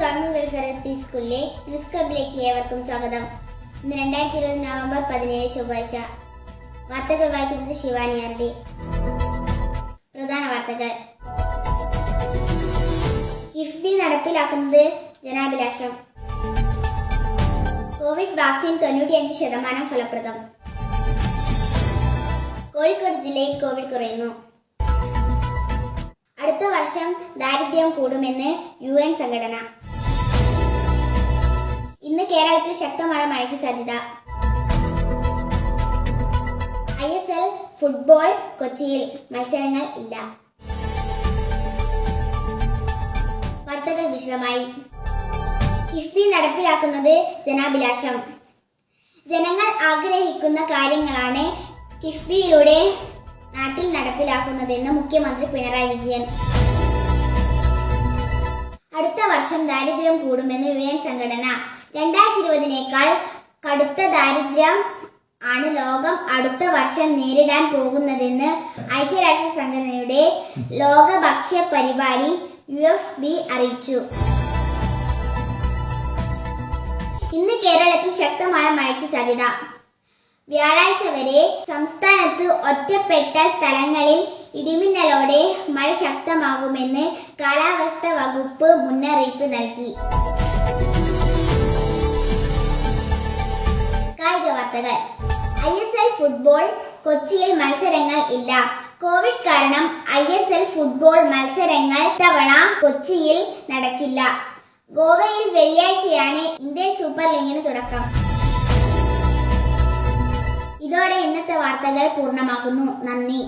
Government welfare LP. സ്കൂളിലെ news ക്ലബിലേക്ക് ഏവർക്കും സ്വാഗതം. ഇന്ന് 2020 നവംബർ 17 ചൊവ്വാഴ്ച. വാർത്തകൾ വായിക്കുന്നത് ശിവാനി ആർ.ഡി. പ്രധാന വാർത്തകൾ. കിഫ്ബി നടപ്പിലാക്കുന്നത് ജനാഭിലാഷം. കോവിഡ് വാക്സിൻ 95% ഫലപ്രദം. കോഴിക്കോട് ജില്ലയിൽ കോവിഡ് കുറയുന്നു. അടുത്ത വർഷം ദാരിദ്ര്യം കൂടുമെന്ന് UN സംഘടന. ഇന്ന് കേരളത്തിൽ ശക്തമായ മഴയ്ക്ക് സാധ്യത. ISL ഫുട്ബോൾ കൊച്ചിയിൽ മത്സരങ്ങൾ ഇല്ല. വാർത്തകൾ വിശദമായി. കിഫ്ബി നടപ്പിലാക്കുന്നത് ജനാഭിലാഷം. ജനങ്ങൾ ആഗ്രഹിക്കുന്ന കാര്യങ്ങളാണ് കിഫ്ബിയിലൂടെ നാട്ടിൽ നടപ്പിലാക്കുന്നതെന്ന് മുഖ്യമന്ത്രി പിണറായി വിജയൻ. അടുത്ത വർഷം ദാരിദ്ര്യം കൂടുമെന്ന് UN സംഘടന. 2020നേക്കാൾ കടുത്ത ദാരിദ്ര്യം ആണ് ലോകം അടുത്ത വർഷം നേരിടാൻ പോകുന്നതെന്ന് ഐക്യരാഷ്ട്ര സംഘടനയുടെ ലോക ഭക്ഷ്യ പരിപാടി UFB അറിയിച്ചു. ഇന്ന് കേരളത്തിൽ ശക്തമായ മഴയ്ക്ക് സാധ്യത. വ്യാഴാഴ്ച വരെ സംസ്ഥാനത്ത് ഒറ്റപ്പെട്ട സ്ഥലങ്ങളിൽ ഇടിമിന്നലോടെ മഴ ശക്തമാകുമെന്ന് കാലാവസ്ഥാ വകുപ്പ് മുന്നറിയിപ്പ് നൽകി. കായിക വാർത്തകൾ. ISL ഫുട്ബോൾ കൊച്ചിയിൽ മത്സരങ്ങൾ ഇല്ല. കോവിഡ് കാരണം ISL ഫുട്ബോൾ മത്സരങ്ങൾ ഇത്തവണ കൊച്ചിയിൽ നടക്കില്ല. ഗോവയിൽ വെള്ളിയാഴ്ചയാണ് ഇന്ത്യൻ സൂപ്പർ ലീഗിന് തുടക്കം. ഇതോടെ ഇന്നത്തെ വാർത്തകൾ പൂർണ്ണമാകുന്നു. നന്ദി.